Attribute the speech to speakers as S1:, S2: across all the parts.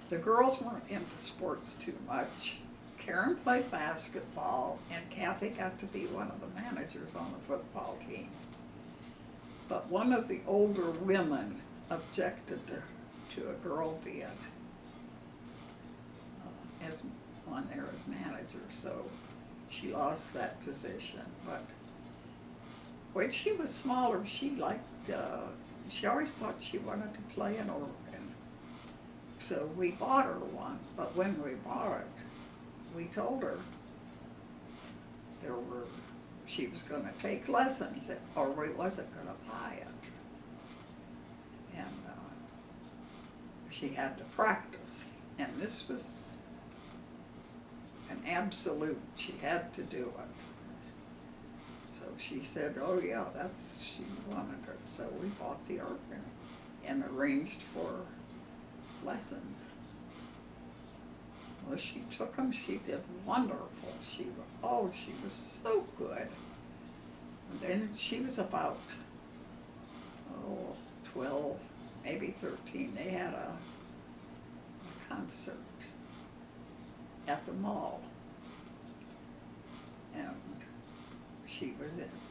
S1: the girls weren't into sports too much. Karen played basketball, and Kathy got to be one of the managers on the football team. But one of the older women objected to a girl being as on there as manager, so she lost that position. But when she was smaller, she always thought she wanted to play an organ. So we bought her one, but when we bought it, we told her she was going to take lessons, or we wasn't going to buy it. And she had to practice, and this was an absolute. She had to do it. So she said, "Oh yeah, she wanted it." So we bought the organ and arranged for lessons. Well, she took them. She did wonderful. She was so good. And then she was about 12, maybe 13. They had a concert at the mall, and she was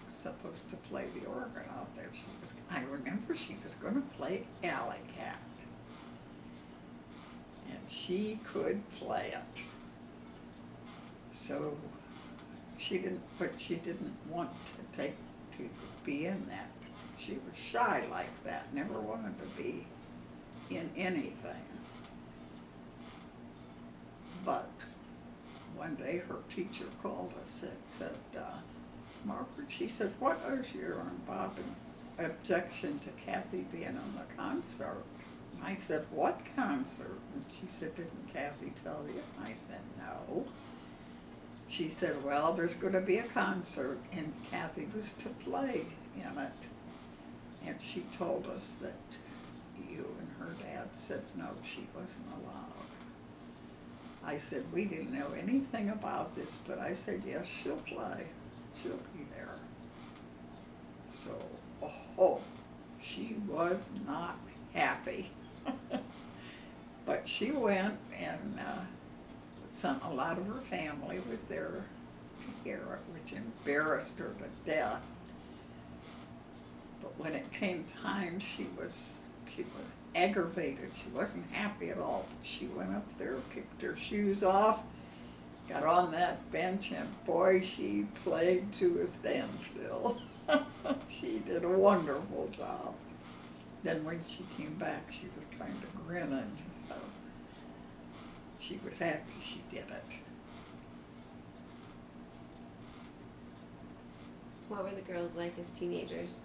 S1: supposed to play the organ out there. I remember she was going to play Alley Cat, and she could play it. So she didn't want to be in that. She was shy like that, never wanted to be in anything. But one day her teacher called us and said, "Margaret," she said, "what is your unbothered objection to Kathy being on the concert?" And I said, "What concert?" And she said, "Didn't Kathy tell you?" I said, "No." She said, "Well, there's going to be a concert, and Kathy was to play in it." And she told us that you and her dad said no, she wasn't allowed. I said, "We didn't know anything about this," but I said, "Yes, she'll play. She'll be there." So, she was not happy. But she went, and a lot of her family was there to hear it, which embarrassed her to death. But when it came time, she was aggravated. She wasn't happy at all. She went up there, kicked her shoes off, got on that bench, and boy, she played to a standstill. She did a wonderful job. Then when she came back, she was kind of grinning, so she was happy she did it.
S2: What were the girls like as teenagers?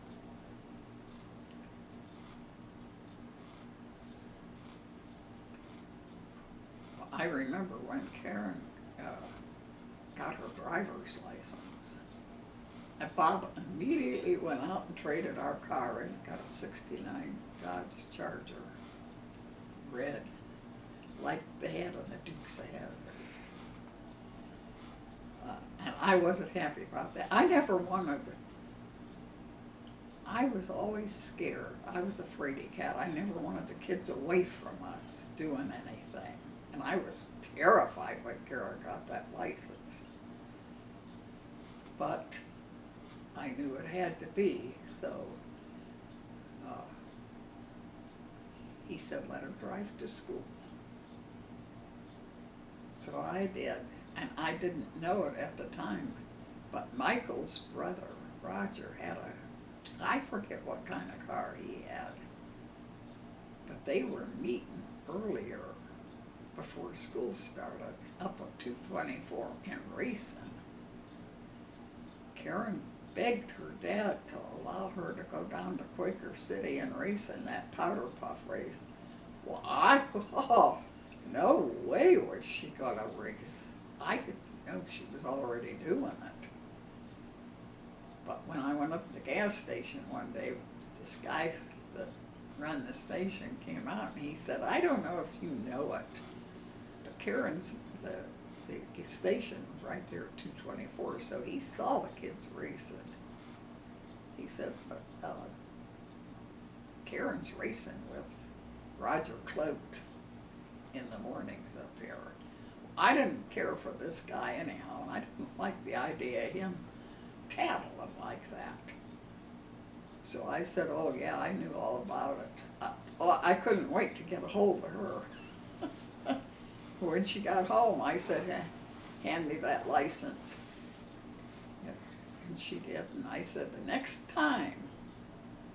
S1: I remember when Karen got her driver's license, and Bob immediately went out and traded our car in, got a '69 Dodge Charger, red, like they had on the Dukes of Hazzard. And I wasn't happy about that. I never wanted to. I was always scared. I was a fraidy cat. I never wanted the kids away from us doing anything. And I was terrified when Kara got that license. But I knew it had to be, so he said, "Let her drive to school." So I did, and I didn't know it at the time, but Michael's brother, Roger, had I forget what kind of car he had, but they were meeting earlier before school started up on 224 in racing. Karen begged her dad to allow her to go down to Quaker City and race in that powder puff race. Well, no way was she gonna race. I didn't know she was already doing it. But when I went up to the gas station one day, this guy that ran the station came out and he said, "I don't know if you know it, but Karen's, the station was right there at 224, so he saw the kids racing." He said, "But Karen's racing with Roger Clote." in the mornings up here. I didn't care for this guy anyhow, and I didn't like the idea of him tattling like that. So I said, oh yeah, I knew all about it. I couldn't wait to get a hold of her. When she got home, I said, hand me that license. And she did, and I said, the next time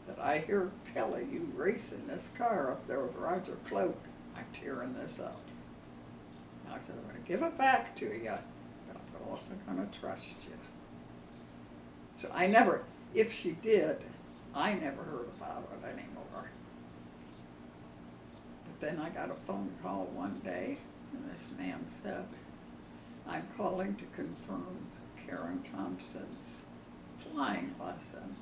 S1: that I hear tell of you racing this car up there with Roger Cloak, I'm tearing this up. And I said, I'm gonna give it back to you, but I'm also gonna trust you. So I never, if she did, I never heard about it anymore. But then I got a phone call one day, and this man said, I'm calling to confirm Karen Thompson's flying lesson.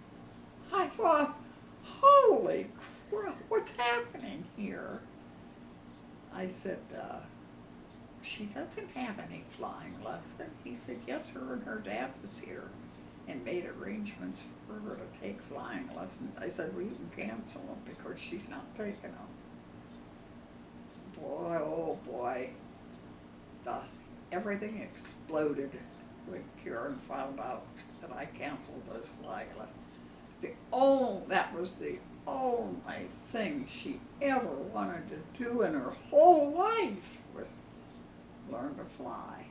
S1: I thought, holy crap, what's happening here? I said, she doesn't have any flying lesson. He said, yes, her and her dad was here and made arrangements for her to take flying lessons. I said, well, you can cancel them because she's not taking them. Boy, oh boy, everything exploded when Karen found out that I canceled those flying lessons. That was the only thing she ever wanted to do in her whole life was learn to fly.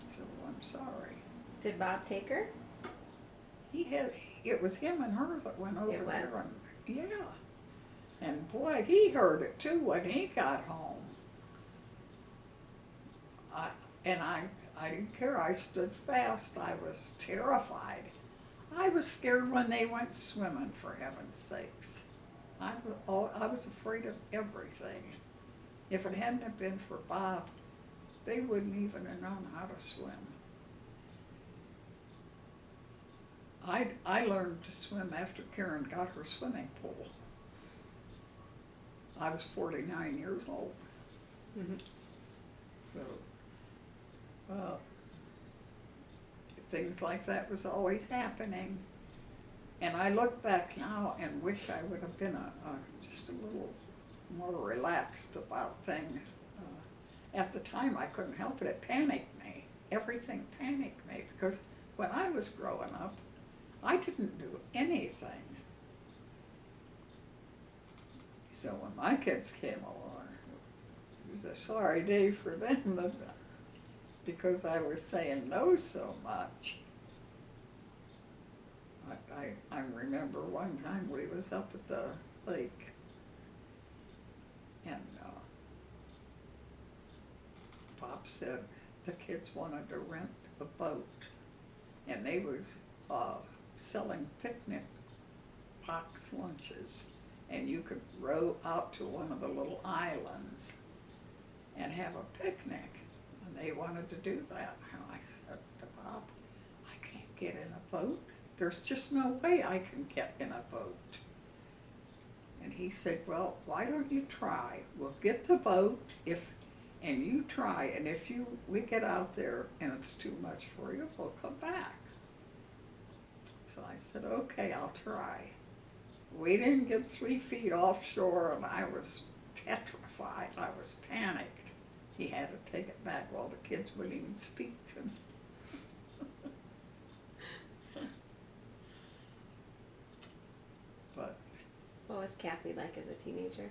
S1: So I'm sorry.
S2: Did Bob take her?
S1: It was him and her that went over
S2: It was.
S1: there. And, yeah. And boy, he heard it too when he got home. I didn't care. I stood fast. I was terrified. I was scared when they went swimming, for heaven's sakes. I was afraid of everything. If it hadn't have been for Bob, they wouldn't even have known how to swim. I learned to swim after Karen got her swimming pool. I was 49 years old.
S2: Mm-hmm.
S1: So, things like that was always happening. And I look back now and wish I would have been just a little more relaxed about things. At the time, I couldn't help it. It panicked me. Everything panicked me because when I was growing up, I didn't do anything. So when my kids came along, it was a sorry day for them because I was saying no so much. I remember one time we was up at the lake and Pop said the kids wanted to rent a boat and they was selling picnic box lunches and you could row out to one of the little islands and have a picnic. And they wanted to do that. And I said to Bob, I can't get in a boat. There's just no way I can get in a boat. And he said, well, why don't you try? We'll get the boat and you try, and if we get out there and it's too much for you, we'll come back. So I said, okay, I'll try. We didn't get 3 feet offshore and I was petrified. I was panicked. He had to take it back while the kids wouldn't even speak to me. But
S2: What was Kathy like as a teenager?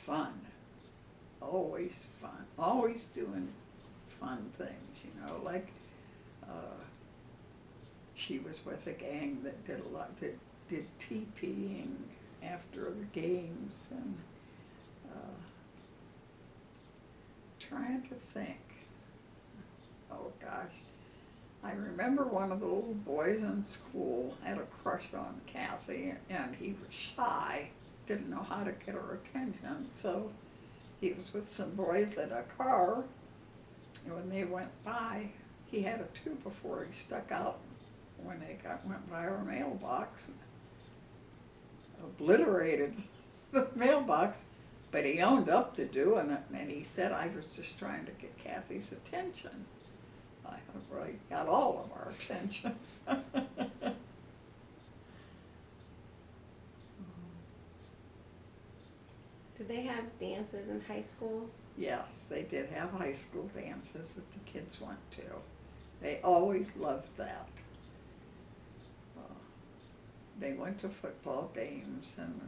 S1: fun. Always fun. Always doing fun things, you know, like she was with a gang that did a lot, that did TPing after the games and trying to think. Oh gosh. I remember one of the little boys in school had a crush on Kathy and he was shy, didn't know how to get her attention, so he was with some boys at a car and when they went by, he had a tube before he stuck out when they went by our mailbox, obliterated the mailbox, but he owned up to doing it, and he said, I was just trying to get Kathy's attention. I thought, well, he got all of our attention.
S2: they have dances in high school?
S1: Yes, they did have high school dances that the kids went to. They always loved that. They went to football games and